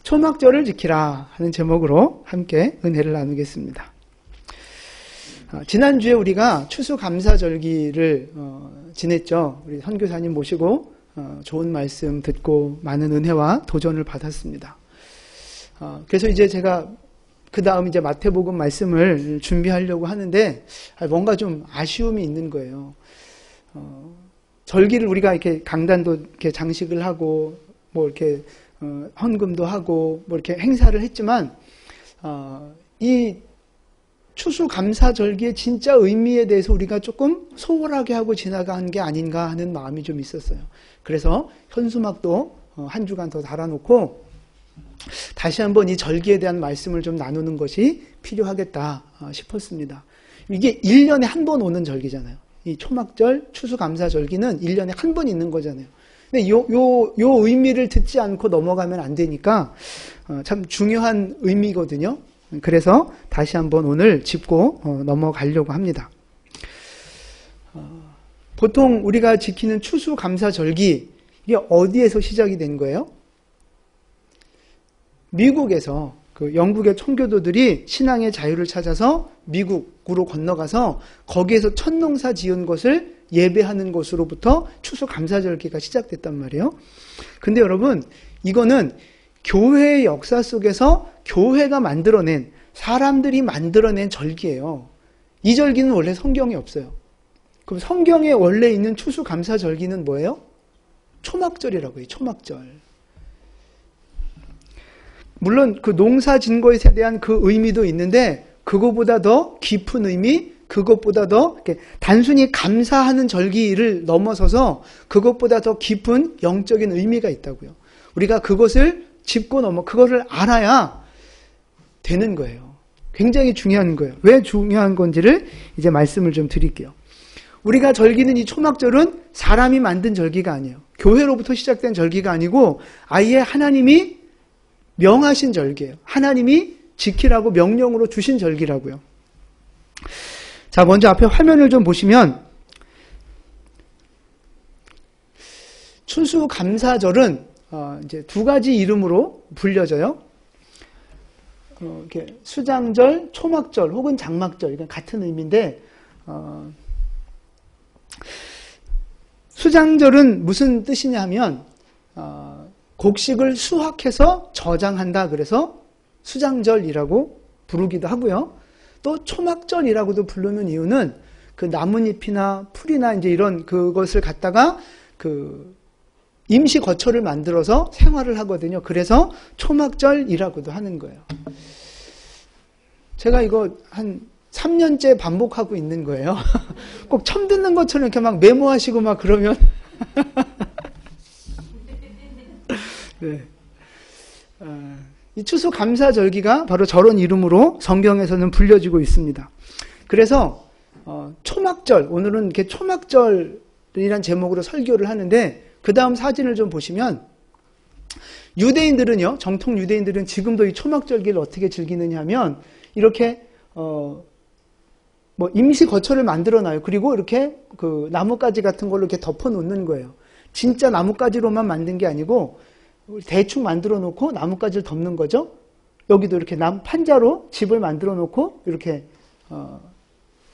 초막절을 지키라 하는 제목으로 함께 은혜를 나누겠습니다. 지난주에 우리가 추수감사절기를 지냈죠. 우리 선교사님 모시고 좋은 말씀 듣고 많은 은혜와 도전을 받았습니다. 그래서 이제 제가 그 다음 이제 마태복음 말씀을 준비하려고 하는데 뭔가 좀 아쉬움이 있는 거예요. 절기를 우리가 이렇게 강단도 이렇게 장식을 하고 뭐 이렇게 헌금도 하고 뭐 이렇게 행사를 했지만 이 추수감사절기의 진짜 의미에 대해서 우리가 조금 소홀하게 하고 지나간 게 아닌가 하는 마음이 좀 있었어요. 그래서 현수막도 한 주간 더 달아놓고 다시 한번 이 절기에 대한 말씀을 좀 나누는 것이 필요하겠다 싶었습니다. 이게 1년에 한 번 오는 절기잖아요. 이 초막절, 추수감사절기는 1년에 한 번 있는 거잖아요. 근데 요 의미를 듣지 않고 넘어가면 안 되니까 참 중요한 의미거든요. 그래서 다시 한번 오늘 짚고 넘어가려고 합니다. 보통 우리가 지키는 추수감사절기, 이게 어디에서 시작이 된 거예요? 미국에서 그 영국의 청교도들이 신앙의 자유를 찾아서 미국으로 건너가서 거기에서 첫 농사 지은 것을 예배하는 것으로부터 추수감사절기가 시작됐단 말이에요. 근데 여러분, 이거는 교회의 역사 속에서 교회가 만들어낸, 사람들이 만들어낸 절기예요. 이 절기는 원래 성경에 없어요. 그럼 성경에 원래 있는 추수감사절기는 뭐예요? 초막절이라고 해요. 초막절. 물론 그 농사 진 것에 대한 그 의미도 있는데 그것보다 더 깊은 의미, 그것보다 더 단순히 감사하는 절기를 넘어서서 그것보다 더 깊은 영적인 의미가 있다고요. 우리가 그것을 짚고 그것을 알아야 되는 거예요. 굉장히 중요한 거예요. 왜 중요한 건지를 이제 말씀을 좀 드릴게요. 우리가 절기는 이 초막절은 사람이 만든 절기가 아니에요. 교회로부터 시작된 절기가 아니고 아예 하나님이 명하신 절기예요. 하나님이 지키라고 명령으로 주신 절기라고요. 자, 먼저 앞에 화면을 좀 보시면 추수감사절은 이제 두 가지 이름으로 불려져요. 이렇게 수장절, 초막절 혹은 장막절, 이건 같은 의미인데 수장절은 무슨 뜻이냐 하면 곡식을 수확해서 저장한다. 그래서 수장절이라고 부르기도 하고요. 또 초막절이라고도 부르는 이유는 그 나뭇잎이나 풀이나 이제 이런 그것을 갖다가 그 임시 거처를 만들어서 생활을 하거든요. 그래서 초막절이라고도 하는 거예요. 제가 이거 한 3년째 반복하고 있는 거예요. 꼭 처음 듣는 것처럼 이렇게 막 메모하시고 막 그러면 네. 이 추수감사절기가 바로 저런 이름으로 성경에서는 불려지고 있습니다. 그래서 초막절, 오늘은 이렇게 초막절이란 제목으로 설교를 하는데 그 다음 사진을 좀 보시면 유대인들은요, 정통 유대인들은 지금도 이 초막절기를 어떻게 즐기느냐 하면 이렇게 뭐 임시 거처를 만들어 놔요. 그리고 이렇게 그 나뭇가지 같은 걸로 이렇게 덮어 놓는 거예요. 진짜 나뭇가지로만 만든 게 아니고 대충 만들어 놓고 나뭇가지를 덮는 거죠. 여기도 이렇게 판자로 집을 만들어 놓고 이렇게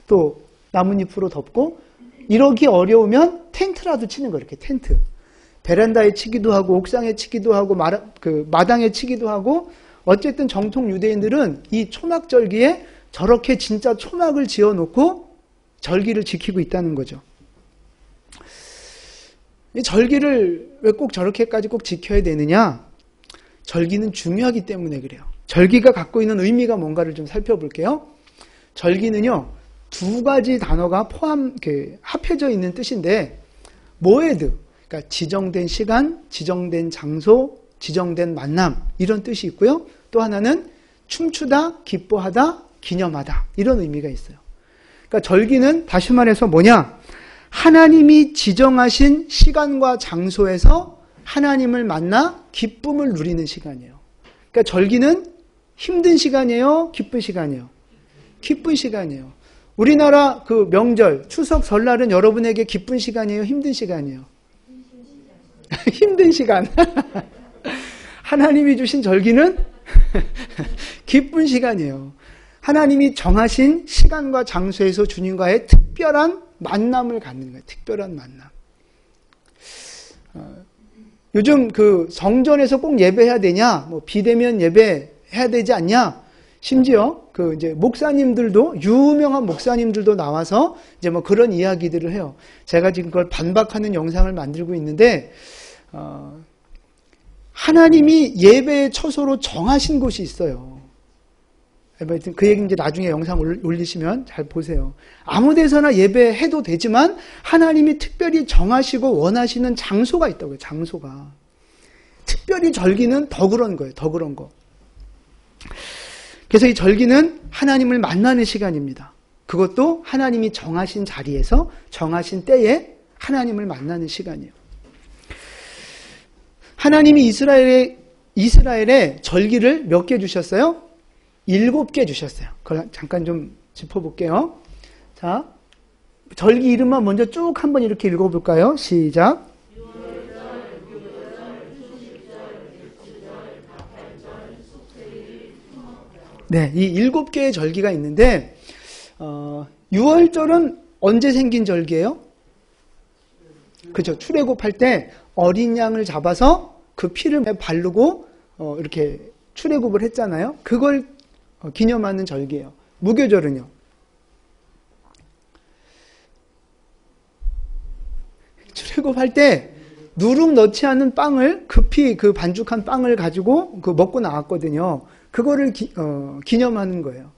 또 나뭇잎으로 덮고, 이러기 어려우면 텐트라도 치는 거예요. 이렇게 텐트. 베란다에 치기도 하고 옥상에 치기도 하고 마당에 치기도 하고, 어쨌든 정통 유대인들은 이 초막절기에 저렇게 진짜 초막을 지어 놓고 절기를 지키고 있다는 거죠. 이 절기를 왜 꼭 저렇게까지 꼭 지켜야 되느냐? 절기는 중요하기 때문에 그래요. 절기가 갖고 있는 의미가 뭔가를 좀 살펴볼게요. 절기는요, 두 가지 단어가 합해져 있는 뜻인데, 모에드, 그러니까 지정된 시간, 지정된 장소, 지정된 만남, 이런 뜻이 있고요. 또 하나는 춤추다, 기뻐하다, 기념하다, 이런 의미가 있어요. 그러니까 절기는 다시 말해서 뭐냐? 하나님이 지정하신 시간과 장소에서 하나님을 만나 기쁨을 누리는 시간이에요. 그러니까 절기는 힘든 시간이에요? 기쁜 시간이에요? 기쁜 시간이에요. 우리나라 그 명절, 추석, 설날은 여러분에게 기쁜 시간이에요? 힘든 시간이에요? 힘든 시간. 하나님이 주신 절기는 기쁜 시간이에요. 하나님이 정하신 시간과 장소에서 주님과의 특별한 만남을 갖는 거예요. 특별한 만남. 요즘 그 성전에서 꼭 예배해야 되냐? 뭐 비대면 예배해야 되지 않냐? 심지어 그 이제 목사님들도, 유명한 목사님들도 나와서 이제 뭐 그런 이야기들을 해요. 제가 지금 그걸 반박하는 영상을 만들고 있는데, 하나님이 예배의 처소로 정하신 곳이 있어요. 하여튼 그 얘기 이제 나중에 영상 올리시면 잘 보세요. 아무 데서나 예배해도 되지만 하나님이 특별히 정하시고 원하시는 장소가 있다고요. 장소가. 특별히 절기는 더 그런 거예요. 더 그런 거. 그래서 이 절기는 하나님을 만나는 시간입니다. 그것도 하나님이 정하신 자리에서 정하신 때에 하나님을 만나는 시간이에요. 하나님이 이스라엘에 절기를 몇 개 주셨어요? 7개 주셨어요. 그걸 잠깐 좀 짚어볼게요. 자, 절기 이름만 먼저 쭉 한번 이렇게 읽어볼까요? 시작. 네, 이 7개의 절기가 있는데 6월절은 언제 생긴 절기예요? 그죠? 출애굽할 때 어린 양을 잡아서 그 피를 바르고 이렇게 출애굽을 했잖아요. 그걸 기념하는 절기예요. 무교절은요? 출애굽할 때 누룩 넣지 않은 빵을 급히 그 반죽한 빵을 가지고 그 먹고 나왔거든요. 그거를 기념하는 거예요.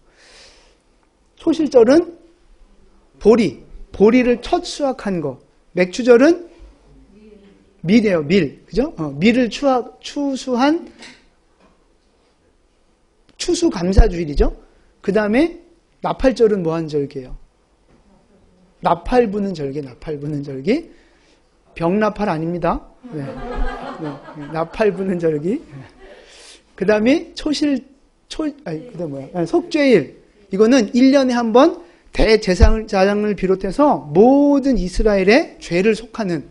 소실절은 보리를 첫 수확한 거. 맥추절은 밀이에요. 밀, 그죠? 밀을 추수한 추수감사주일이죠. 그 다음에 나팔절은 뭐 하는 절기예요? 나팔 부는 절기. 병나팔 아닙니다. 네. 나팔 부는 절기. 그 다음에 속죄일. 이거는 1년에 한 번 대제사장을 비롯해서 모든 이스라엘의 죄를 속하는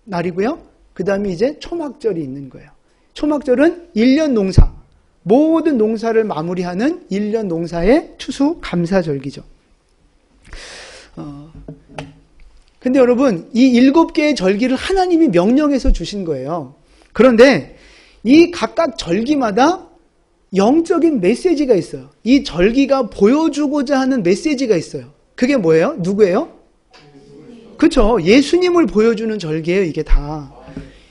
날이고요. 그 다음에 이제 초막절이 있는 거예요. 초막절은 1년 농사, 모든 농사를 마무리하는 1년 농사의 추수 감사절기죠. 근데 여러분, 이 7개의 절기를 하나님이 명령해서 주신 거예요. 그런데 이 각각 절기마다 영적인 메시지가 있어요. 이 절기가 보여주고자 하는 메시지가 있어요. 그게 뭐예요? 누구예요? 그렇죠. 예수님을 보여주는 절기예요. 이게 다.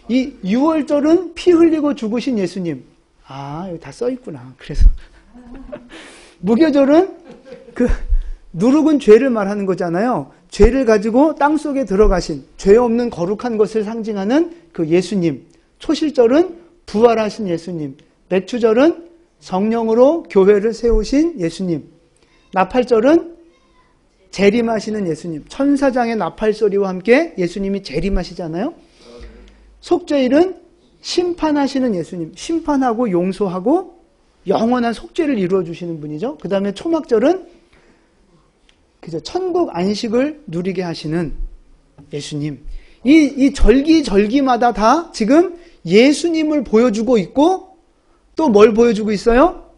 이 6월절은 피 흘리고 죽으신 예수님. 아, 여기 다 써있구나. 그래서 무교절은 그 누룩은 죄를 말하는 거잖아요. 죄를 가지고 땅속에 들어가신, 죄 없는 거룩한 것을 상징하는 그 예수님. 초실절은 부활하신 예수님. 맥추절은 성령으로 교회를 세우신 예수님. 나팔절은 재림하시는 예수님. 천사장의 나팔소리와 함께 예수님이 재림하시잖아요. 속죄일은 심판하시는 예수님. 심판하고 용서하고 영원한 속죄를 이루어 주시는 분이죠. 그 다음에 초막절은 그죠, 천국 안식을 누리게 하시는 예수님. 이 절기마다 다 지금 예수님을 보여주고 있고 또 뭘 보여주고 있어요?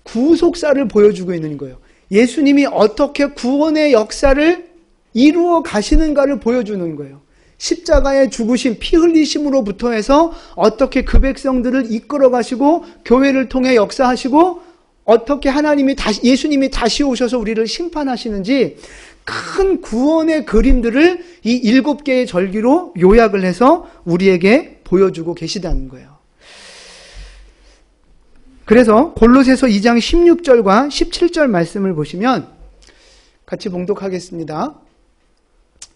구속사를 보여주고 있는 거예요. 예수님이 어떻게 구원의 역사를 이루어 가시는가를 보여주는 거예요. 십자가의 죽으심, 피 흘리심으로부터 해서 어떻게 그 백성들을 이끌어 가시고 교회를 통해 역사하시고 어떻게 예수님이 다시 오셔서 우리를 심판하시는지 큰 구원의 그림들을 이 7개의 절기로 요약을 해서 우리에게 보여주고 계시다는 거예요. 그래서 골로새서 2장 16절과 17절 말씀을 보시면 같이 봉독하겠습니다.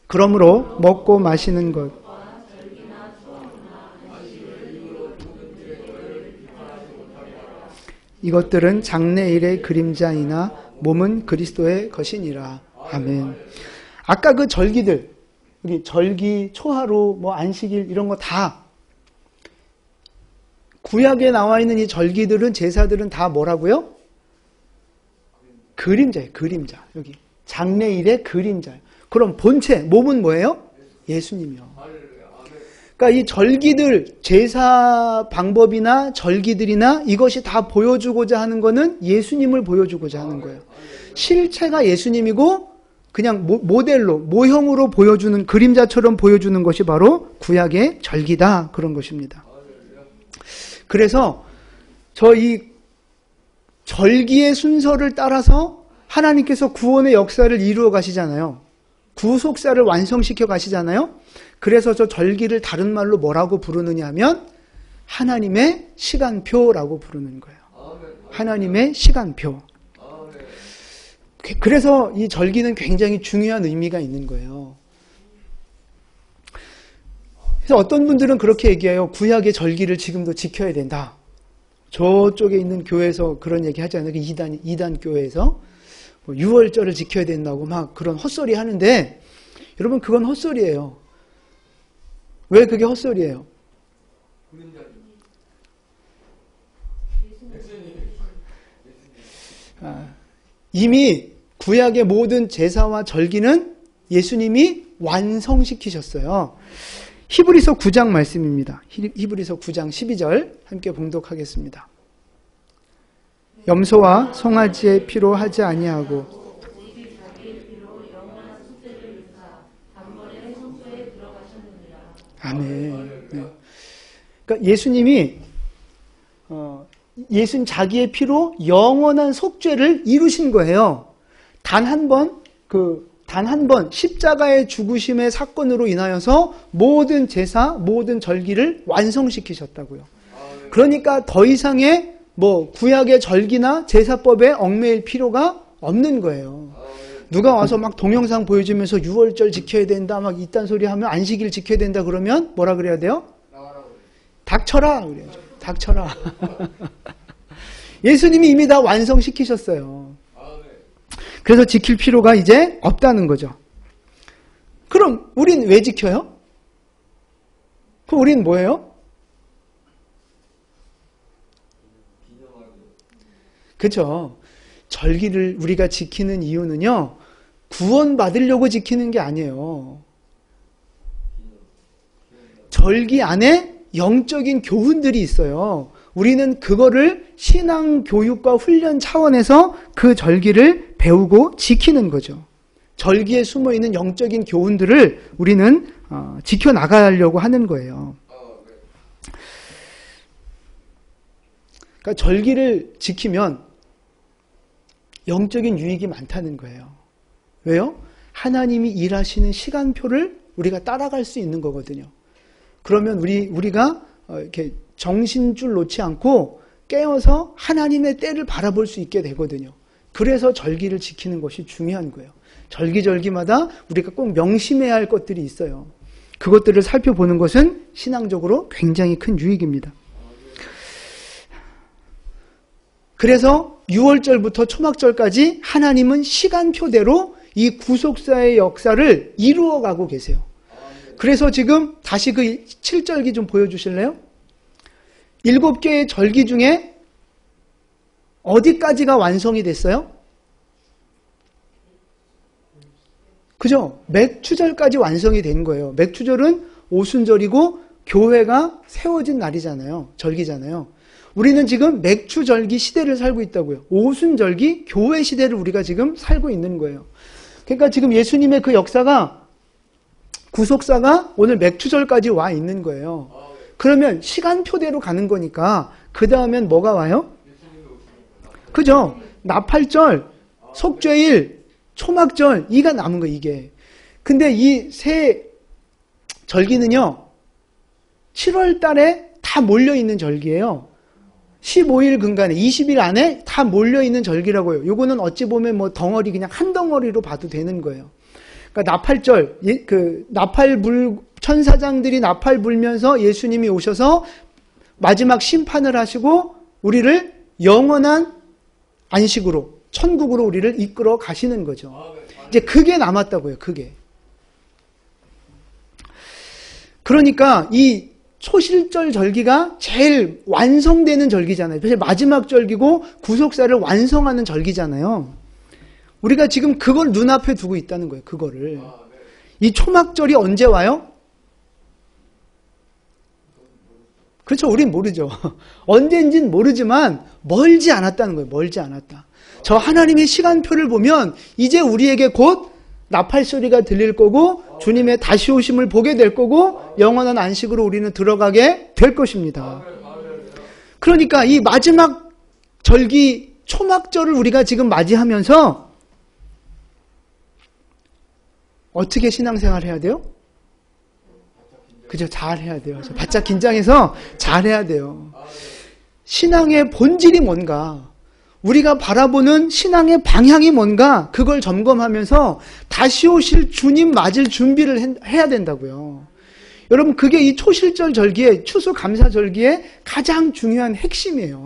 그러므로 먹고 마시는 것 이것들은 장래일의 그림자이나 몸은 그리스도의 것이니라. 아멘. 아까 그 절기들, 여기 절기, 초하루, 뭐 안식일 이런 거 다 구약에 나와 있는 이 절기들은 제사들은 다 뭐라고요? 그림자예요. 그림자. 여기 장래일의 그림자예요. 그럼 본체 몸은 뭐예요? 예수님이요. 그러니까 이 절기들, 제사 방법이나 절기들이나 이것이 다 보여주고자 하는 거는 예수님을 보여주고자 하는 거예요. 실체가 예수님이고 그냥 모델로, 모형으로 보여주는, 그림자처럼 보여주는 것이 바로 구약의 절기다. 그런 것입니다. 그래서 저 이 절기의 순서를 따라서 하나님께서 구원의 역사를 이루어 가시잖아요. 구속사를 완성시켜 가시잖아요. 그래서 저 절기를 다른 말로 뭐라고 부르느냐 하면 하나님의 시간표라고 부르는 거예요. 하나님의 시간표. 그래서 이 절기는 굉장히 중요한 의미가 있는 거예요. 그래서 어떤 분들은 그렇게 얘기해요. 구약의 절기를 지금도 지켜야 된다. 저쪽에 있는 교회에서 그런 얘기 하잖아요. 이단 교회에서. 6월절을 지켜야 된다고 막 그런 헛소리 하는데, 여러분, 그건 헛소리예요. 왜 그게 헛소리예요? 이미 구약의 모든 제사와 절기는 예수님이 완성시키셨어요. 히브리서 9장 말씀입니다. 히브리서 9장 12절 함께 봉독하겠습니다. 염소와 송아지의 피로 하지 아니하고 아멘. 네. 그러니까 예수님이 예수님 자기의 피로 영원한 속죄를 이루신 거예요. 단 한 번 십자가의 죽으심의 사건으로 인하여서 모든 제사, 모든 절기를 완성시키셨다고요. 그러니까 더 이상의 구약의 절기나 제사법에 얽매일 필요가 없는 거예요. 누가 와서 막 동영상 보여주면서 6월절 지켜야 된다, 막 이딴 소리 하면 안식일 지켜야 된다 그러면 뭐라 그래야 돼요? 닥쳐라 그래야죠. 닥쳐라. 예수님이 이미 다 완성시키셨어요. 그래서 지킬 필요가 이제 없다는 거죠. 그럼 우린 왜 지켜요? 그럼 우린 뭐예요? 그렇죠. 절기를 우리가 지키는 이유는요, 구원받으려고 지키는 게 아니에요. 절기 안에 영적인 교훈들이 있어요. 우리는 그거를 신앙 교육과 훈련 차원에서 그 절기를 배우고 지키는 거죠. 절기에 숨어있는 영적인 교훈들을 우리는 지켜나가려고 하는 거예요. 그러니까 절기를 지키면 영적인 유익이 많다는 거예요. 왜요? 하나님이 일하시는 시간표를 우리가 따라갈 수 있는 거거든요. 그러면 우리가 이렇게 정신줄 놓지 않고 깨어서 하나님의 때를 바라볼 수 있게 되거든요. 그래서 절기를 지키는 것이 중요한 거예요. 절기마다 우리가 꼭 명심해야 할 것들이 있어요. 그것들을 살펴보는 것은 신앙적으로 굉장히 큰 유익입니다. 그래서 6월절부터 초막절까지 하나님은 시간표대로 이 구속사의 역사를 이루어가고 계세요. 그래서 지금 다시 그 7절기 좀 보여주실래요? 7개의 절기 중에 어디까지가 완성이 됐어요? 그죠? 맥추절까지 완성이 된 거예요. 맥추절은 오순절이고 교회가 세워진 날이잖아요. 절기잖아요. 우리는 지금 맥추절기 시대를 살고 있다고요. 오순절기 교회 시대를 우리가 지금 살고 있는 거예요. 그러니까 지금 예수님의 그 역사가, 구속사가 오늘 맥추절까지 와 있는 거예요. 그러면 시간표대로 가는 거니까 그 다음엔 뭐가 와요? 그죠? 나팔절, 속죄일, 초막절, 이가 남은 거예요, 이게. 근데 이 세 절기는요, 7월 달에 다 몰려있는 절기예요. 15일 근간에, 20일 안에 다 몰려있는 절기라고요. 요거는 어찌 보면 덩어리, 그냥 한 덩어리로 봐도 되는 거예요. 그러니까 나팔절, 천사장들이 나팔 불면서 예수님이 오셔서 마지막 심판을 하시고 우리를 영원한 안식으로, 천국으로 우리를 이끌어 가시는 거죠. 이제 그게 남았다고요, 그게. 그러니까 이 초실절 절기가 제일 완성되는 절기잖아요. 사실 마지막 절기고 구속사를 완성하는 절기잖아요. 우리가 지금 그걸 눈앞에 두고 있다는 거예요, 그거를. 이 초막절이 언제 와요? 그렇죠. 우린 모르죠. 언젠진 모르지만 멀지 않았다는 거예요. 멀지 않았다. 저 하나님의 시간표를 보면 이제 우리에게 곧 나팔 소리가 들릴 거고 주님의 다시 오심을 보게 될 거고 영원한 안식으로 우리는 들어가게 될 것입니다. 그러니까 이 마지막 절기 초막절을 우리가 지금 맞이하면서 어떻게 신앙생활 해야 돼요? 그죠? 잘 해야 돼요. 바짝 긴장해서 잘 해야 돼요. 신앙의 본질이 뭔가, 우리가 바라보는 신앙의 방향이 뭔가, 그걸 점검하면서 다시 오실 주님 맞을 준비를 해야 된다고요. 여러분, 그게 이 초실절 절기에, 추수감사절기에 가장 중요한 핵심이에요.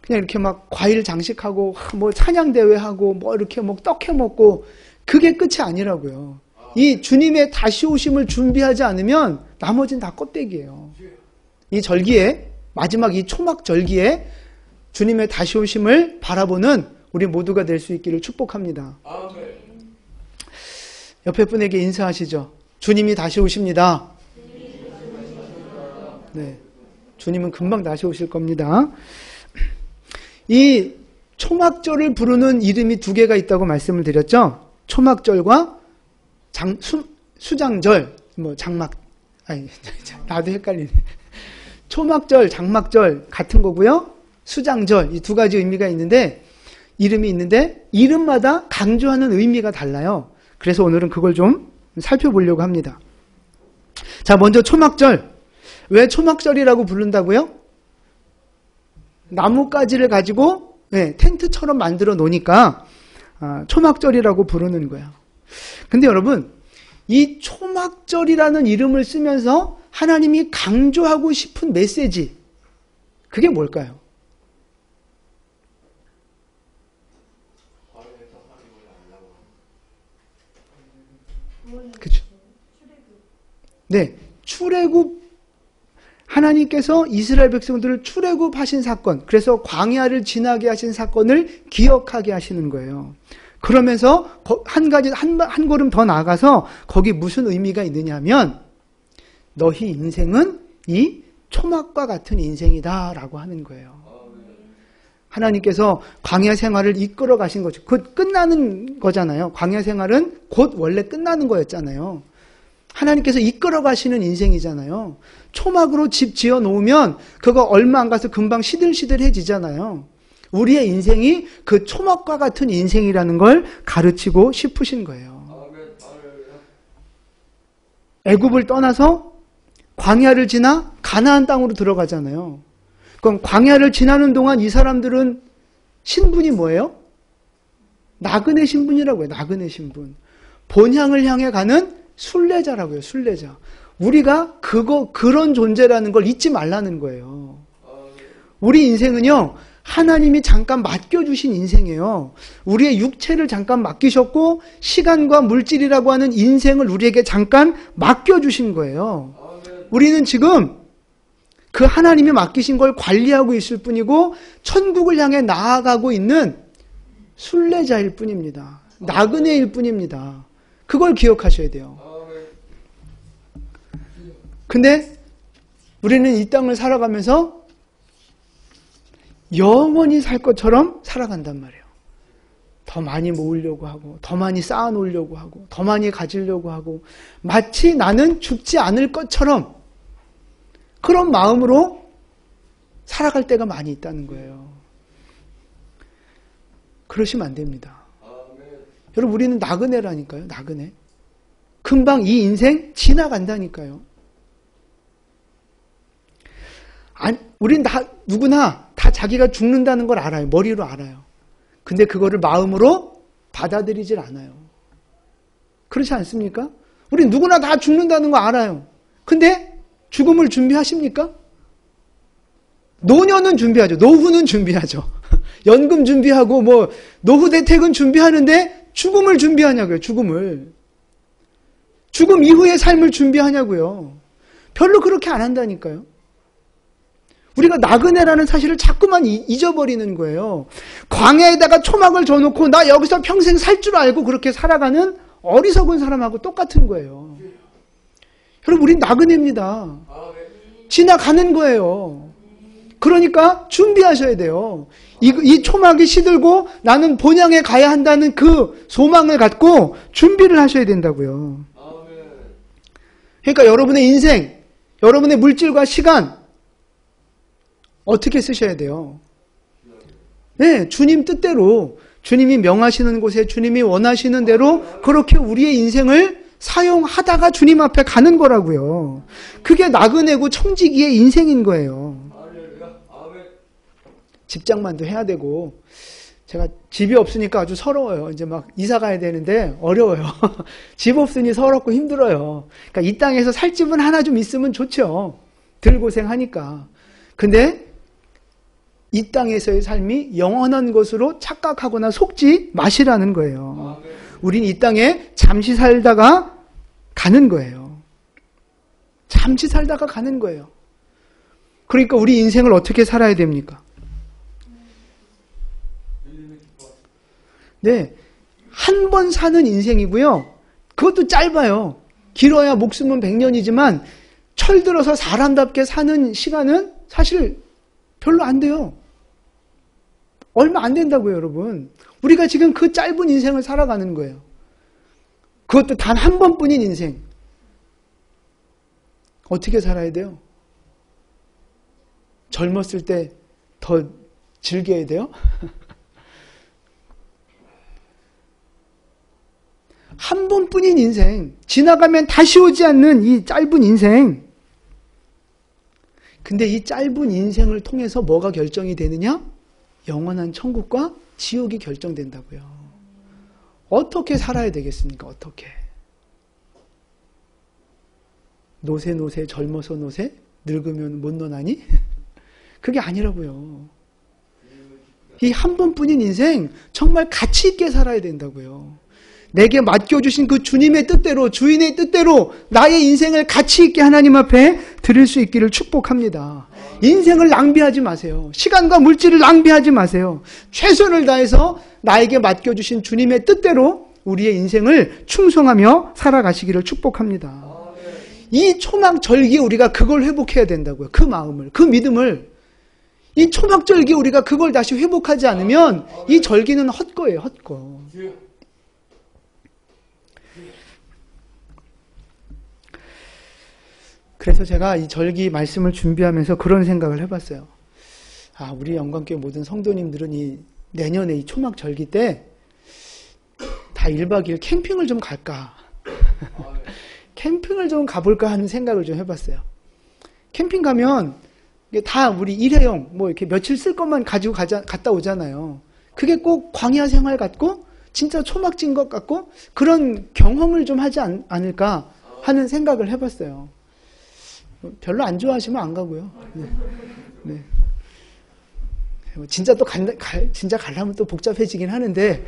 그냥 이렇게 막 과일 장식하고, 뭐 찬양대회하고, 뭐 이렇게 뭐 떡해 먹고, 그게 끝이 아니라고요. 이 주님의 다시 오심을 준비하지 않으면 나머지는 다 껍데기예요. 이 절기에, 마지막 이 초막 절기에 주님의 다시 오심을 바라보는 우리 모두가 될 수 있기를 축복합니다. 옆에 분에게 인사하시죠. 주님이 다시 오십니다. 네, 주님은 금방 다시 오실 겁니다. 이 초막절을 부르는 이름이 두 개가 있다고 말씀을 드렸죠. 초막절과 수장절, 나도 헷갈리네. 초막절, 장막절 같은 거고요. 수장절, 이 두 가지 의미가 있는데, 이름이 있는데, 이름마다 강조하는 의미가 달라요. 그래서 오늘은 그걸 좀 살펴보려고 합니다. 자, 먼저 초막절. 왜 초막절이라고 부른다고요? 나뭇가지를 가지고 텐트처럼 만들어 놓으니까 초막절이라고 부르는 거예요. 근데 여러분, 이 초막절이라는 이름을 쓰면서 하나님이 강조하고 싶은 메시지, 그게 뭘까요? 그렇죠. 네, 출애굽, 하나님께서 이스라엘 백성들을 출애굽하신 사건, 그래서 광야를 지나게 하신 사건을 기억하게 하시는 거예요. 그러면서 한 걸음 더 나아가서 거기 무슨 의미가 있느냐면, 너희 인생은 이 초막과 같은 인생이다라고 하는 거예요. 하나님께서 광야 생활을 이끌어 가신 거죠. 곧 끝나는 거잖아요. 광야 생활은 곧 원래 끝나는 거였잖아요. 하나님께서 이끌어 가시는 인생이잖아요. 초막으로 집 지어 놓으면 그거 얼마 안 가서 금방 시들시들해지잖아요. 우리의 인생이 그 초막과 같은 인생이라는 걸 가르치고 싶으신 거예요. 애굽을 떠나서 광야를 지나 가나안 땅으로 들어가잖아요. 그럼 광야를 지나는 동안 이 사람들은 신분이 뭐예요? 나그네 신분이라고 해요. 나그네 신분. 본향을 향해 가는 순례자라고요. 순례자. 우리가 그런 존재라는 걸 잊지 말라는 거예요. 우리 인생은요, 하나님이 잠깐 맡겨주신 인생이에요. 우리의 육체를 잠깐 맡기셨고 시간과 물질이라고 하는 인생을 우리에게 잠깐 맡겨주신 거예요. 우리는 지금 그 하나님이 맡기신 걸 관리하고 있을 뿐이고 천국을 향해 나아가고 있는 순례자일 뿐입니다. 나그네일 뿐입니다. 그걸 기억하셔야 돼요. 근데 우리는 이 땅을 살아가면서 영원히 살 것처럼 살아간단 말이에요. 더 많이 모으려고 하고, 더 많이 쌓아놓으려고 하고, 더 많이 가지려고 하고, 마치 나는 죽지 않을 것처럼 그런 마음으로 살아갈 때가 많이 있다는 거예요. 그러시면 안 됩니다. 여러분, 우리는 나그네라니까요. 나그네. 금방 이 인생 지나간다니까요. 우린 누구나 다 자기가 죽는다는 걸 알아요. 머리로 알아요. 근데 그거를 마음으로 받아들이질 않아요. 그렇지 않습니까? 우린 누구나 다 죽는다는 거 알아요. 근데 죽음을 준비하십니까? 노년은 준비하죠. 노후는 준비하죠. 연금 준비하고 뭐 노후 대책은 준비하는데 죽음을 준비하냐고요. 죽음을. 죽음 이후의 삶을 준비하냐고요. 별로 그렇게 안 한다니까요. 우리가 나그네라는 사실을 자꾸만 잊어버리는 거예요. 광야에다가 초막을 줘놓고 나 여기서 평생 살 줄 알고 그렇게 살아가는 어리석은 사람하고 똑같은 거예요. 여러분, 우린 나그네입니다. 지나가는 거예요. 그러니까 준비하셔야 돼요. 이 초막이 시들고 나는 본향에 가야 한다는 그 소망을 갖고 준비를 하셔야 된다고요. 그러니까 여러분의 인생, 여러분의 물질과 시간 어떻게 쓰셔야 돼요? 네, 주님 뜻대로, 주님이 명하시는 곳에 주님이 원하시는 대로 그렇게 우리의 인생을 사용하다가 주님 앞에 가는 거라고요. 그게 나그네고 청지기의 인생인 거예요. 집장만도 해야 되고, 제가 집이 없으니까 아주 서러워요. 이제 막 이사 가야 되는데 어려워요. 집 없으니 서럽고 힘들어요. 그러니까 이 땅에서 살 집은 하나 좀 있으면 좋죠. 덜 고생하니까. 근데 이 땅에서의 삶이 영원한 것으로 착각하거나 속지 마시라는 거예요. 우린 이 땅에 잠시 살다가 가는 거예요. 잠시 살다가 가는 거예요. 그러니까 우리 인생을 어떻게 살아야 됩니까? 네, 한 번 사는 인생이고요. 그것도 짧아요. 길어야 목숨은 100년이지만 철들어서 사람답게 사는 시간은 사실 별로 안 돼요. 얼마 안 된다고요, 여러분. 우리가 지금 그 짧은 인생을 살아가는 거예요. 그것도 단 한 번뿐인 인생. 어떻게 살아야 돼요? 젊었을 때 더 즐겨야 돼요? 한 번뿐인 인생, 지나가면 다시 오지 않는 이 짧은 인생. 근데 이 짧은 인생을 통해서 뭐가 결정이 되느냐? 영원한 천국과 지옥이 결정된다고요. 어떻게 살아야 되겠습니까? 어떻게? 노세 젊어서 노세? 늙으면 못 노나니? 그게 아니라고요. 이 한 번뿐인 인생 정말 가치 있게 살아야 된다고요. 내게 맡겨주신 그 주님의 뜻대로, 주인의 뜻대로 나의 인생을 가치 있게 하나님 앞에 드릴 수 있기를 축복합니다. 인생을 낭비하지 마세요. 시간과 물질을 낭비하지 마세요. 최선을 다해서 나에게 맡겨주신 주님의 뜻대로 우리의 인생을 충성하며 살아가시기를 축복합니다. 이 초막절기에 우리가 그걸 회복해야 된다고요. 그 마음을, 그 믿음을. 이 초막절기에 우리가 그걸 다시 회복하지 않으면 이 절기는 헛거예요, 헛거. 그래서 제가 이 절기 말씀을 준비하면서 그런 생각을 해봤어요. 아, 우리 영광교회 모든 성도님들은 이 내년에 이 초막 절기 때 다 1박 2일 캠핑을 좀 갈까? 캠핑을 좀 가볼까 하는 생각을 좀 해봤어요. 캠핑 가면 이게 다 우리 일회용, 뭐 이렇게 며칠 쓸 것만 가지고 갔다 오잖아요. 그게 꼭 광야 생활 같고 진짜 초막진 것 같고 그런 경험을 좀 하지 않을까 하는 생각을 해봤어요. 별로 안 좋아하시면 안 가고요. 네. 네. 진짜 또 진짜 가려면 또 복잡해지긴 하는데,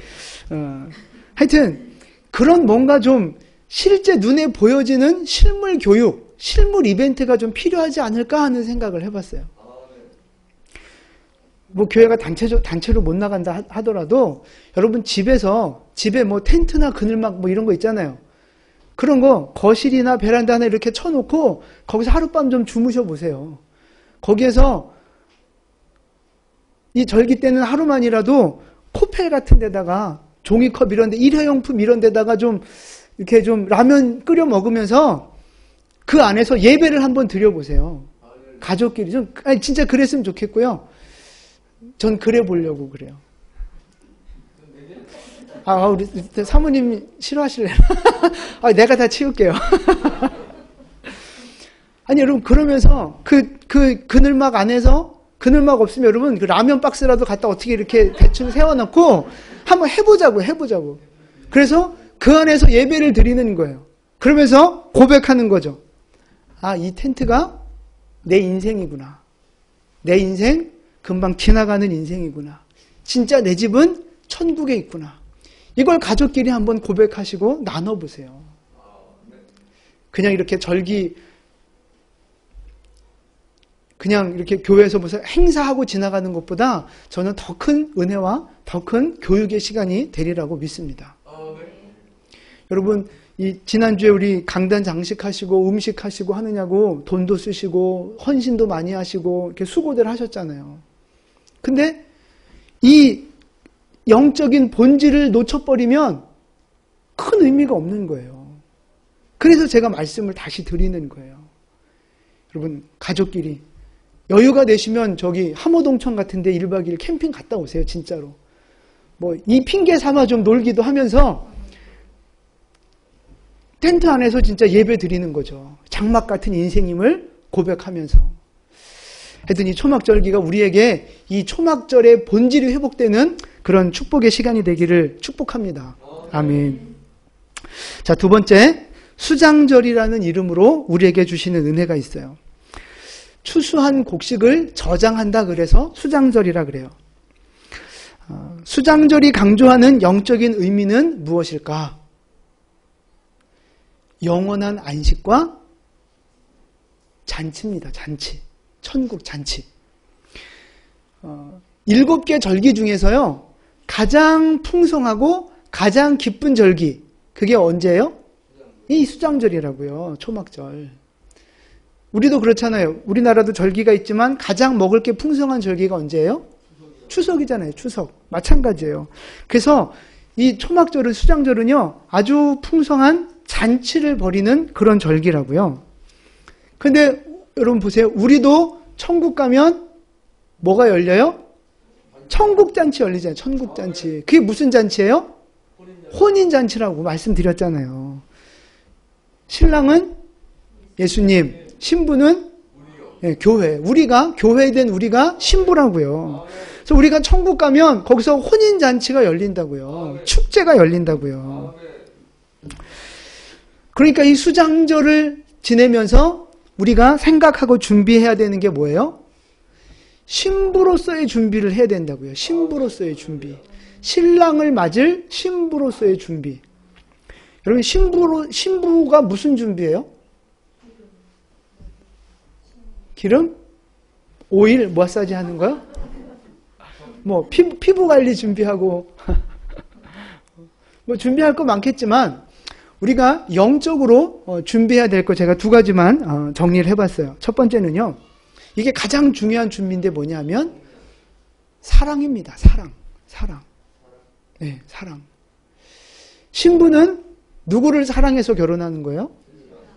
하여튼 그런 뭔가 좀 실제 눈에 보여지는 실물 교육, 실물 이벤트가 좀 필요하지 않을까 하는 생각을 해봤어요. 뭐 교회가 단체로 못 나간다 하더라도 여러분 집에 뭐 텐트나 그늘막 뭐 이런 거 있잖아요. 그런 거 거실이나 베란다 하나 이렇게 쳐놓고 거기서 하룻밤 좀 주무셔 보세요. 거기에서 이 절기 때는 하루만이라도 코펠 같은 데다가 종이컵 이런 데, 일회용품 이런 데다가 좀 이렇게 좀 라면 끓여 먹으면서 그 안에서 예배를 한번 드려보세요. 가족끼리 좀, 아니 진짜 그랬으면 좋겠고요. 전 그래 보려고 그래요. 아, 우리 사모님 싫어하실래요? 아, 내가 다 치울게요. 아니, 여러분, 그러면서 그늘막 안에서, 그늘막 없으면 여러분, 그 라면 박스라도 갖다 어떻게 이렇게 대충 세워놓고 한번 해보자고. 그래서 그 안에서 예배를 드리는 거예요. 그러면서 고백하는 거죠. 아, 이 텐트가 내 인생이구나. 내 인생, 금방 지나가는 인생이구나. 진짜 내 집은 천국에 있구나. 이걸 가족끼리 한번 고백하시고 나눠보세요. 그냥 이렇게 절기, 그냥 이렇게 교회에서 무슨 행사하고 지나가는 것보다 저는 더 큰 은혜와 더 큰 교육의 시간이 되리라고 믿습니다. 여러분, 지난주에 우리 강단 장식하시고 음식하시고 하느냐고 돈도 쓰시고 헌신도 많이 하시고 이렇게 수고들 하셨잖아요. 근데 이 영적인 본질을 놓쳐버리면 큰 의미가 없는 거예요. 그래서 제가 말씀을 다시 드리는 거예요. 여러분, 가족끼리 여유가 되시면 저기 함호동천 같은데 1박 2일 캠핑 갔다 오세요. 진짜로. 이 핑계 삼아 좀 놀기도 하면서 텐트 안에서 진짜 예배 드리는 거죠. 장막 같은 인생임을 고백하면서. 하여튼 이 초막절기가 우리에게 이 초막절의 본질이 회복되는 그런 축복의 시간이 되기를 축복합니다. 아멘. 자, 두 번째, 수장절이라는 이름으로 우리에게 주시는 은혜가 있어요. 추수한 곡식을 저장한다 그래서 수장절이라 그래요. 수장절이 강조하는 영적인 의미는 무엇일까? 영원한 안식과 잔치입니다. 잔치. 천국 잔치. 7개 절기 중에서요, 가장 풍성하고 가장 기쁜 절기, 그게 언제예요? 이 수장절이라고요. 초막절. 우리도 그렇잖아요. 우리나라도 절기가 있지만 가장 먹을 게 풍성한 절기가 언제예요? 추석이잖아요. 추석. 마찬가지예요. 그래서 이 초막절은, 수장절은요, 아주 풍성한 잔치를 벌이는 그런 절기라고요. 근데 여러분 보세요. 우리도 천국 가면 뭐가 열려요? 천국잔치 열리잖아요. 천국잔치. 그게 무슨 잔치예요? 혼인잔치라고 말씀드렸잖아요. 신랑은 예수님, 신부는 교회. 우리가, 교회된 우리가 신부라고요. 그래서 우리가 천국 가면 거기서 혼인잔치가 열린다고요. 축제가 열린다고요. 그러니까 이 수장절을 지내면서 우리가 생각하고 준비해야 되는 게 뭐예요? 신부로서의 준비를 해야 된다고요. 신부로서의 준비. 신랑을 맞을 신부로서의 준비. 여러분, 신부가 무슨 준비예요? 기름? 오일? 마사지 하는 거요? 피부 관리 준비하고. 준비할 거 많겠지만, 우리가 영적으로 준비해야 될 거 제가 두 가지만 정리를 해봤어요. 첫 번째는요, 이게 가장 중요한 준비인데 뭐냐면 사랑입니다. 사랑. 네, 사랑. 신부는 누구를 사랑해서 결혼하는 거예요?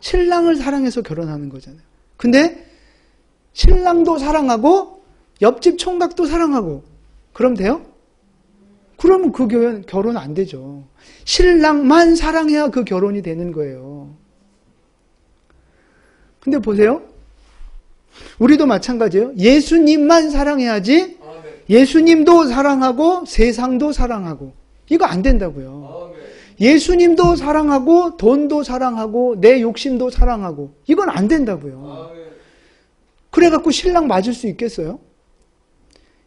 신랑을 사랑해서 결혼하는 거잖아요. 근데 신랑도 사랑하고 옆집 총각도 사랑하고 그럼 돼요? 그러면 그 결혼 안 되죠. 신랑만 사랑해야 그 결혼이 되는 거예요. 근데 보세요. 우리도 마찬가지예요. 예수님만 사랑해야지 예수님도 사랑하고 세상도 사랑하고 이거 안 된다고요. 예수님도 사랑하고 돈도 사랑하고 내 욕심도 사랑하고 이건 안 된다고요. 그래갖고 신랑 맞을 수 있겠어요?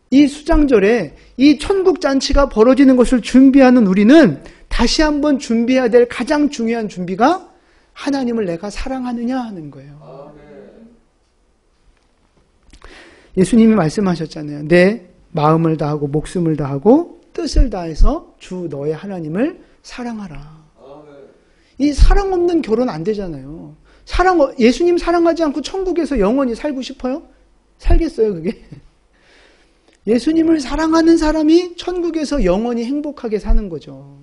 이 수장절에 이 천국잔치가 벌어지는 것을 준비하는 우리는 다시 한번 준비해야 될 가장 중요한 준비가 하나님을 내가 사랑하느냐 하는 거예요. 예수님이 말씀하셨잖아요. 내 마음을 다하고 목숨을 다하고 뜻을 다해서 주 너의 하나님을 사랑하라. 이 사랑 없는 결혼 안 되잖아요. 예수님 사랑하지 않고 천국에서 영원히 살고 싶어요? 살겠어요, 그게? 예수님을 사랑하는 사람이 천국에서 영원히 행복하게 사는 거죠.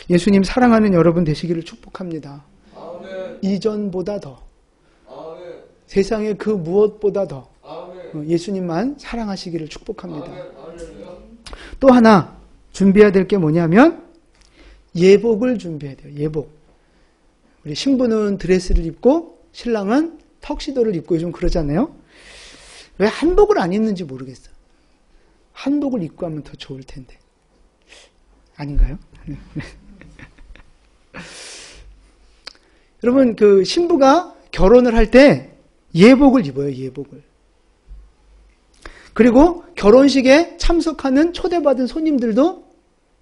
예수님 사랑하는 여러분 되시기를 축복합니다. 아멘. 이전보다 더. 아멘. 세상의 그 무엇보다 더. 아멘. 예수님만 사랑하시기를 축복합니다. 아멘. 또 하나 준비해야 될 게 뭐냐면 예복을 준비해야 돼요. 예복. 우리 신부는 드레스를 입고 신랑은 턱시도를 입고 요즘 그러잖아요. 왜 한복을 안 입는지 모르겠어요. 한복을 입고 하면 더 좋을 텐데. 아닌가요? 여러분, 그 신부가 결혼을 할 때 예복을 입어요, 예복을. 그리고 결혼식에 참석하는 초대받은 손님들도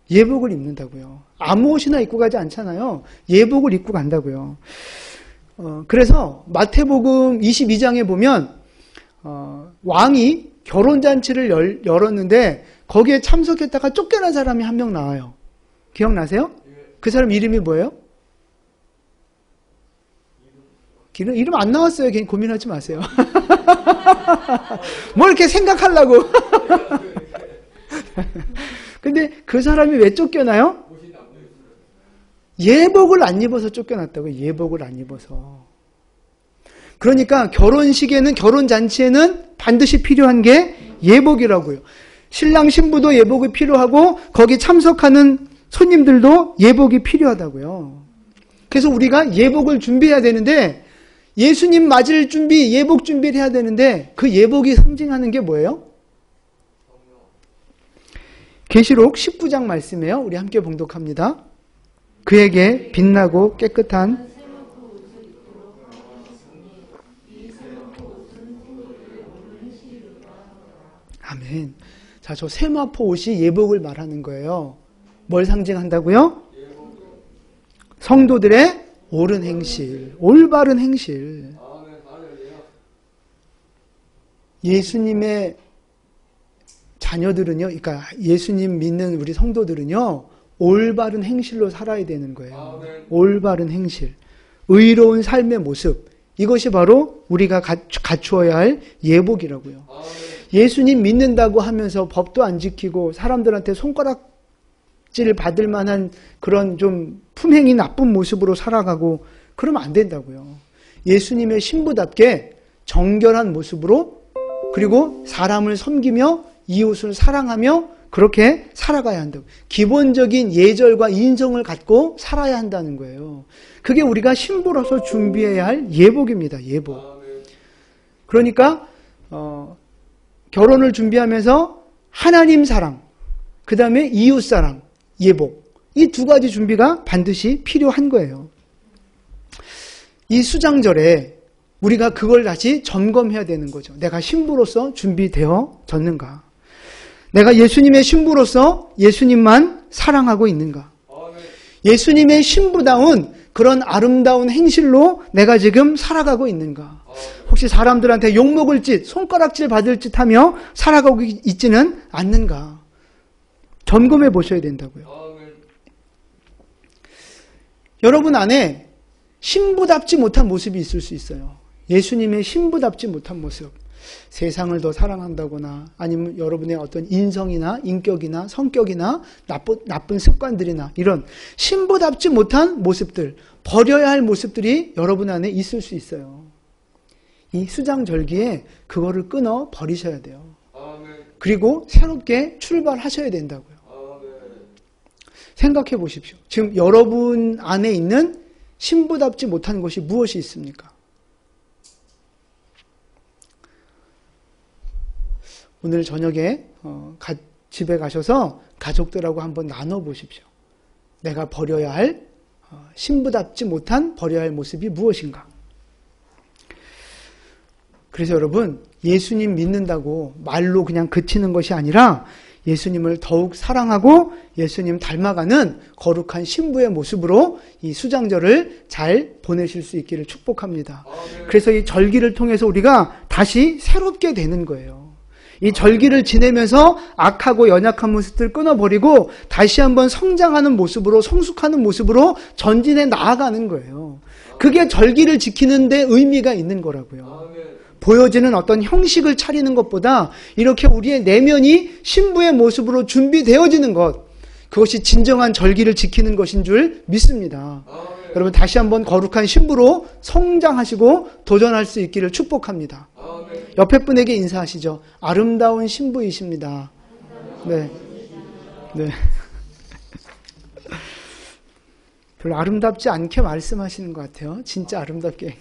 예복을 입는다고요. 아무 옷이나 입고 가지 않잖아요. 예복을 입고 간다고요. 그래서 마태복음 22장에 보면 왕이 결혼잔치를 열었는데 거기에 참석했다가 쫓겨난 사람이 한 명 나와요. 기억나세요? 그 사람 이름이 뭐예요? 이름 안 나왔어요. 괜히 고민하지 마세요. 뭘 이렇게 생각하려고. 근데 그 사람이 왜 쫓겨나요? 예복을 안 입어서 쫓겨났다고요. 예복을 안 입어서. 그러니까 결혼식에는, 결혼잔치에는 반드시 필요한 게 예복이라고요. 신랑 신부도 예복이 필요하고 거기 참석하는 손님들도 예복이 필요하다고요. 그래서 우리가 예복을 준비해야 되는데, 예수님 맞을 준비, 예복 준비를 해야 되는데 그 예복이 상징하는 게 뭐예요? 계시록 19장 말씀이에요. 우리 함께 봉독합니다. 그에게 빛나고 깨끗한 아멘. 자, 저 세마포 옷이 예복을 말하는 거예요. 뭘 상징한다고요? 성도들의 옳은 행실, 올바른 행실. 예수님의 자녀들은요, 그러니까 예수님 믿는 우리 성도들은요, 올바른 행실로 살아야 되는 거예요. 올바른 행실. 의로운 삶의 모습. 이것이 바로 우리가 갖추어야 할 예복이라고요. 예수님 믿는다고 하면서 법도 안 지키고 사람들한테 손가락질 받을 만한 그런 좀 품행이 나쁜 모습으로 살아가고 그러면 안 된다고요. 예수님의 신부답게 정결한 모습으로 그리고 사람을 섬기며 이웃을 사랑하며 그렇게 살아가야 한다고. 기본적인 예절과 인성을 갖고 살아야 한다는 거예요. 그게 우리가 신부로서 준비해야 할 예복입니다. 예복. 그러니까 결혼을 준비하면서 하나님 사랑, 그 다음에 이웃 사랑, 예복. 이 두 가지 준비가 반드시 필요한 거예요. 이 수장절에 우리가 그걸 다시 점검해야 되는 거죠. 내가 신부로서 준비되어졌는가? 내가 예수님의 신부로서 예수님만 사랑하고 있는가? 예수님의 신부다운 그런 아름다운 행실로 내가 지금 살아가고 있는가? 혹시 사람들한테 욕먹을 짓, 손가락질 받을 짓 하며 살아가고 있지는 않는가? 점검해 보셔야 된다고요. 여러분 안에 신부답지 못한 모습이 있을 수 있어요. 예수님의 신부답지 못한 모습. 세상을 더 사랑한다거나 아니면 여러분의 어떤 인성이나 인격이나 성격이나 나쁜 습관들이나 이런 신부답지 못한 모습들, 버려야 할 모습들이 여러분 안에 있을 수 있어요. 이 수장절기에 그거를 끊어 버리셔야 돼요. 그리고 새롭게 출발하셔야 된다고요. 생각해 보십시오. 지금 여러분 안에 있는 신부답지 못한 것이 무엇이 있습니까? 오늘 저녁에 집에 가셔서 가족들하고 한번 나눠보십시오. 내가 버려야 할 신부답지 못한 버려야 할 모습이 무엇인가? 그래서 여러분 예수님 믿는다고 말로 그냥 그치는 것이 아니라 예수님을 더욱 사랑하고 예수님 닮아가는 거룩한 신부의 모습으로 이 수장절을 잘 보내실 수 있기를 축복합니다. 그래서 이 절기를 통해서 우리가 다시 새롭게 되는 거예요. 이 절기를 지내면서 악하고 연약한 모습들 끊어버리고 다시 한번 성장하는 모습으로 성숙하는 모습으로 전진해 나아가는 거예요. 그게 절기를 지키는 데 의미가 있는 거라고요. 보여지는 어떤 형식을 차리는 것보다 이렇게 우리의 내면이 신부의 모습으로 준비되어지는 것, 그것이 진정한 절기를 지키는 것인 줄 믿습니다. 여러분 다시 한번 거룩한 신부로 성장하시고 도전할 수 있기를 축복합니다. 옆에 분에게 인사하시죠. 아름다운 신부이십니다. 네. 네. 별로 아름답지 않게 말씀하시는 것 같아요. 진짜 아름답게.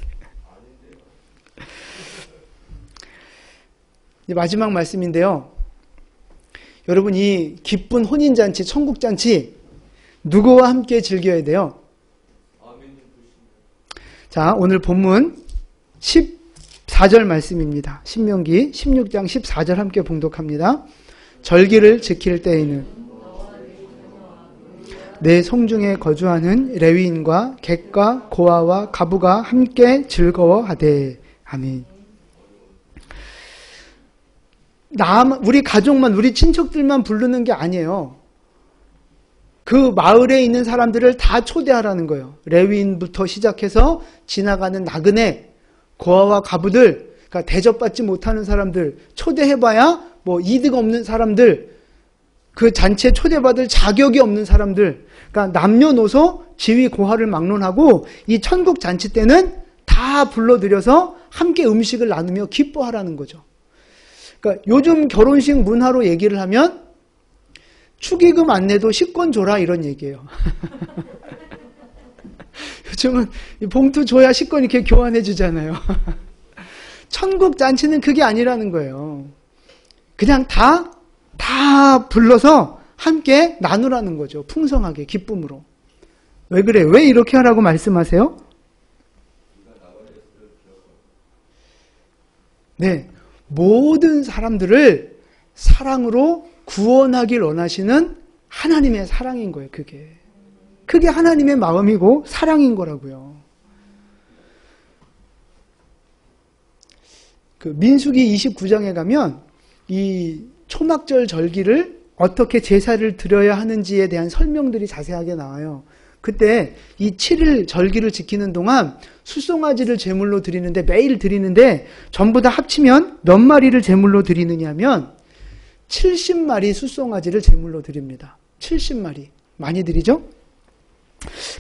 마지막 말씀인데요. 여러분 이 기쁜 혼인잔치, 천국잔치 누구와 함께 즐겨야 돼요? 자, 오늘 본문 14절 말씀입니다. 신명기 16장 14절 함께 봉독합니다. 절기를 지킬 때에는 내 성중에 거주하는 레위인과 객과 고아와 가부가 함께 즐거워하되. 아멘. 우리 가족만, 우리 친척들만 부르는 게 아니에요. 그 마을에 있는 사람들을 다 초대하라는 거예요. 레위인부터 시작해서 지나가는 나그네, 고아와 과부들, 그러니까 대접받지 못하는 사람들, 초대해봐야 뭐 이득 없는 사람들, 그 잔치에 초대받을 자격이 없는 사람들, 그러니까 남녀노소 지위 고하를 막론하고 이 천국 잔치 때는 다 불러들여서 함께 음식을 나누며 기뻐하라는 거죠. 그러니까 요즘 결혼식 문화로 얘기를 하면 축의금 안 내도 식권 줘라 이런 얘기예요. 요즘은 봉투 줘야 식권 이렇게 교환해 주잖아요. 천국 잔치는 그게 아니라는 거예요. 그냥 다 불러서 함께 나누라는 거죠. 풍성하게, 기쁨으로. 왜 그래? 왜 이렇게 하라고 말씀하세요? 네. 모든 사람들을 사랑으로 구원하길 원하시는 하나님의 사랑인 거예요, 그게. 그게 하나님의 마음이고 사랑인 거라고요. 그 민수기 29장에 가면 이 초막절 절기를 어떻게 제사를 드려야 하는지에 대한 설명들이 자세하게 나와요. 그때 이 7일 절기를 지키는 동안 숫송아지를 제물로 드리는데, 매일 드리는데 전부 다 합치면 몇 마리를 제물로 드리느냐면 70마리 숫송아지를 제물로 드립니다. 70마리. 많이 드리죠?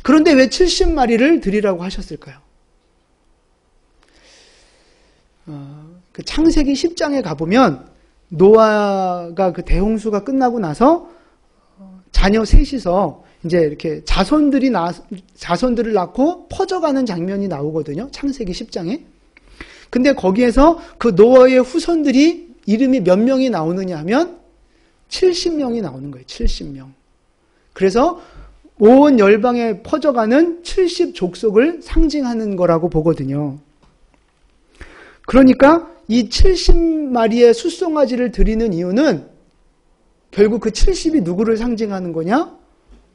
그런데 왜 70마리를 드리라고 하셨을까요? 그 창세기 10장에 가보면 노아가 그 대홍수가 끝나고 나서 자녀 셋이서 이제 이렇게 자손들을 낳고 퍼져가는 장면이 나오거든요. 창세기 10장에. 근데 거기에서 그 노아의 후손들이 이름이 몇 명이 나오느냐 하면 70명이 나오는 거예요. 70명. 그래서 온 열방에 퍼져가는 70족속을 상징하는 거라고 보거든요. 그러니까 이 70마리의 숫송아지를 드리는 이유는 결국 그 70이 누구를 상징하는 거냐?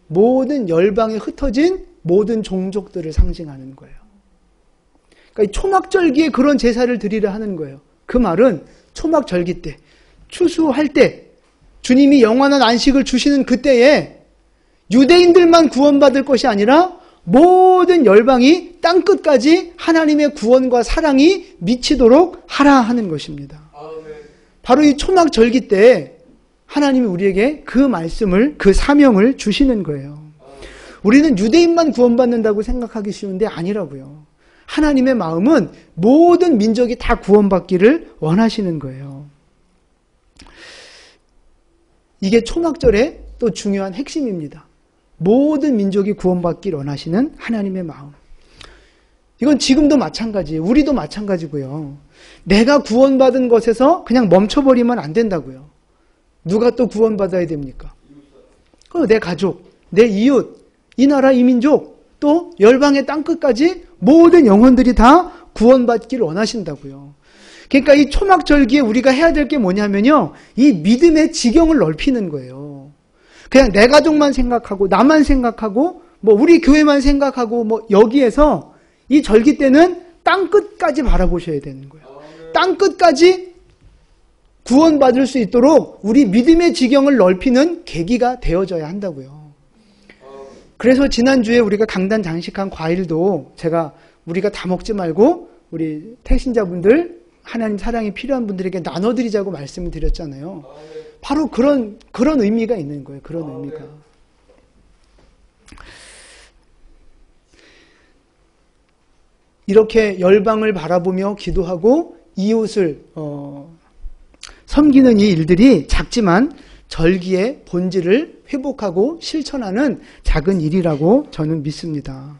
모든 열방에 흩어진 모든 종족들을 상징하는 거예요. 그러니까 이 초막절기에 그런 제사를 드리려 하는 거예요. 그 말은 초막절기 때, 추수할 때, 주님이 영원한 안식을 주시는 그때에 유대인들만 구원받을 것이 아니라 모든 열방이 땅끝까지 하나님의 구원과 사랑이 미치도록 하라 하는 것입니다. 바로 이 초막절기 때 하나님이 우리에게 그 말씀을, 그 사명을 주시는 거예요. 우리는 유대인만 구원받는다고 생각하기 쉬운데 아니라고요. 하나님의 마음은 모든 민족이 다 구원받기를 원하시는 거예요. 이게 초막절의 또 중요한 핵심입니다. 모든 민족이 구원받기를 원하시는 하나님의 마음. 이건 지금도 마찬가지예요. 우리도 마찬가지고요. 내가 구원받은 것에서 그냥 멈춰버리면 안 된다고요. 누가 또 구원받아야 됩니까? 내 가족, 내 이웃, 이 나라 이 민족, 또 열방의 땅끝까지 모든 영혼들이 다 구원받기를 원하신다고요. 그러니까 이 초막절기에 우리가 해야 될 게 뭐냐면요, 이 믿음의 지경을 넓히는 거예요. 그냥 내 가족만 생각하고 나만 생각하고 뭐 우리 교회만 생각하고 뭐 여기에서 이 절기 때는 땅끝까지 바라보셔야 되는 거예요. 땅끝까지 구원받을 수 있도록 우리 믿음의 지경을 넓히는 계기가 되어져야 한다고요. 그래서 지난주에 우리가 강단 장식한 과일도 우리가 다 먹지 말고 우리 태신자분들, 하나님 사랑이 필요한 분들에게 나눠드리자고 말씀을 드렸잖아요. 바로 그런 의미가 있는 거예요. 그런 의미가. 이렇게 열방을 바라보며 기도하고 이웃을 섬기는 이 일들이 작지만 절기의 본질을 회복하고 실천하는 작은 일이라고 저는 믿습니다.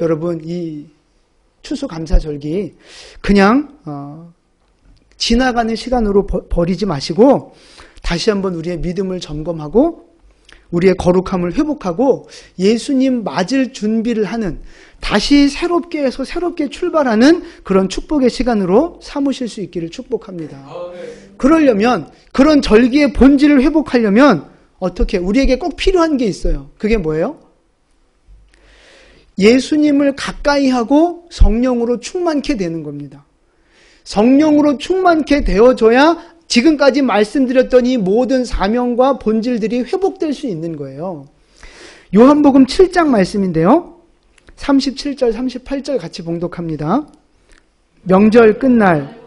여러분, 이 추수감사절기 그냥 지나가는 시간으로 버리지 마시고 다시 한번 우리의 믿음을 점검하고 우리의 거룩함을 회복하고 예수님 맞을 준비를 하는, 다시 새롭게 해서 새롭게 출발하는 그런 축복의 시간으로 삼으실 수 있기를 축복합니다. 그러려면, 그런 절기의 본질을 회복하려면 어떻게, 우리에게 꼭 필요한 게 있어요. 그게 뭐예요? 예수님을 가까이 하고 성령으로 충만케 되는 겁니다. 성령으로 충만케 되어져야 지금까지 말씀드렸던 이 모든 사명과 본질들이 회복될 수 있는 거예요. 요한복음 7장 말씀인데요. 37절, 38절 같이 봉독합니다. 명절 끝날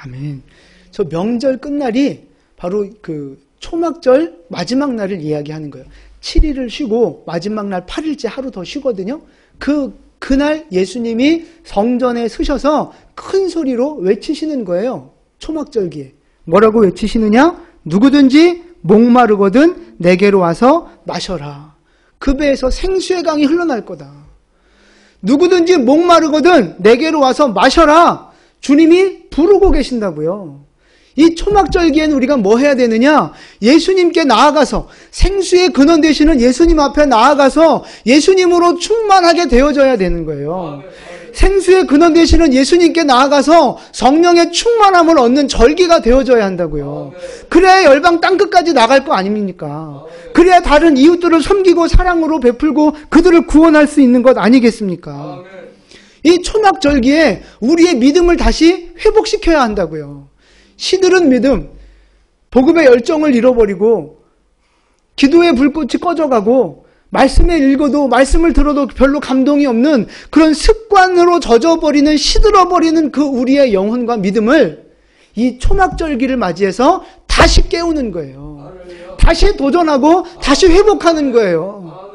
아멘. 저 명절 끝날이 바로 그 초막절 마지막 날을 이야기하는 거예요. 7일을 쉬고 마지막 날 8일째 하루 더 쉬거든요. 그날 예수님이 성전에 서셔서 큰 소리로 외치시는 거예요. 초막절기에. 뭐라고 외치시느냐? 누구든지 목마르거든 내게로 와서 마셔라. 그 배에서 생수의 강이 흘러날 거다. 누구든지 목마르거든 내게로 와서 마셔라. 주님이 부르고 계신다고요. 이 초막절기에는 우리가 뭐 해야 되느냐? 예수님께 나아가서 생수의 근원 되시는 예수님 앞에 나아가서 예수님으로 충만하게 되어져야 되는 거예요. 생수의 근원 되시는 예수님께 나아가서 성령의 충만함을 얻는 절기가 되어져야 한다고요. 그래야 열방 땅끝까지 나갈 거 아닙니까? 그래야 다른 이웃들을 섬기고 사랑으로 베풀고 그들을 구원할 수 있는 것 아니겠습니까? 이 초막절기에 우리의 믿음을 다시 회복시켜야 한다고요. 시들은 믿음, 복음의 열정을 잃어버리고 기도의 불꽃이 꺼져가고 말씀을 읽어도 말씀을 들어도 별로 감동이 없는 그런 습관으로 젖어버리는 시들어버리는 그 우리의 영혼과 믿음을 이 초막절기를 맞이해서 다시 깨우는 거예요. 다시 도전하고 다시 회복하는 거예요.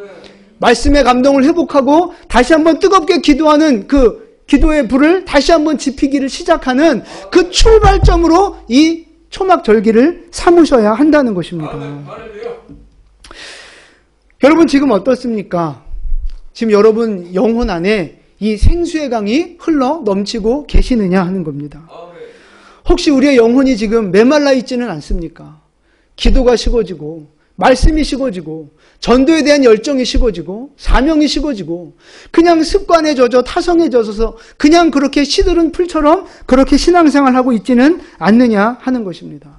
말씀의 감동을 회복하고 다시 한번 뜨겁게 기도하는 그 기도의 불을 다시 한번 지피기를 시작하는 그 출발점으로 이 초막절기를 삼으셔야 한다는 것입니다. 여러분 지금 어떻습니까? 지금 여러분 영혼 안에 이 생수의 강이 흘러 넘치고 계시느냐 하는 겁니다. 혹시 우리의 영혼이 지금 메말라 있지는 않습니까? 기도가 식어지고 말씀이 식어지고 전도에 대한 열정이 식어지고 사명이 식어지고 그냥 습관에 젖어 타성에 젖어서 그냥 그렇게 시들은 풀처럼 그렇게 신앙생활하고 있지는 않느냐 하는 것입니다.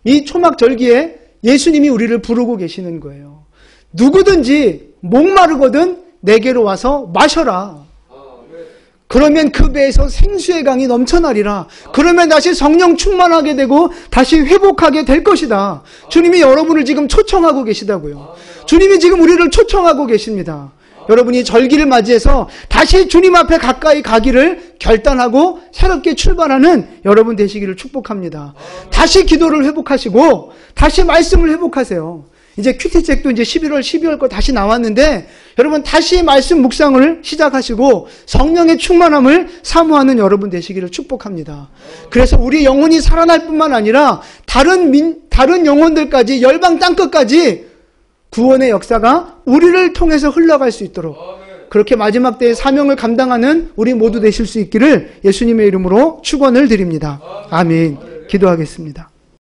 이 초막절기에 예수님이 우리를 부르고 계시는 거예요. 누구든지 목마르거든 내게로 와서 마셔라. 그러면 그 배에서 생수의 강이 넘쳐나리라. 그러면 다시 성령 충만하게 되고 다시 회복하게 될 것이다. 주님이 여러분을 지금 초청하고 계시다고요. 주님이 지금 우리를 초청하고 계십니다. 여러분이 절기를 맞이해서 다시 주님 앞에 가까이 가기를 결단하고 새롭게 출발하는 여러분 되시기를 축복합니다. 다시 기도를 회복하시고 다시 말씀을 회복하세요. 이제 큐티책도 이제 11월, 12월 거 다시 나왔는데 여러분 다시 말씀 묵상을 시작하시고 성령의 충만함을 사모하는 여러분 되시기를 축복합니다. 그래서 우리 영혼이 살아날 뿐만 아니라 다른 영혼들까지 열방 땅끝까지 구원의 역사가 우리를 통해서 흘러갈 수 있도록 그렇게 마지막 때의 사명을 감당하는 우리 모두 되실 수 있기를 예수님의 이름으로 축원을 드립니다. 아멘. 기도하겠습니다.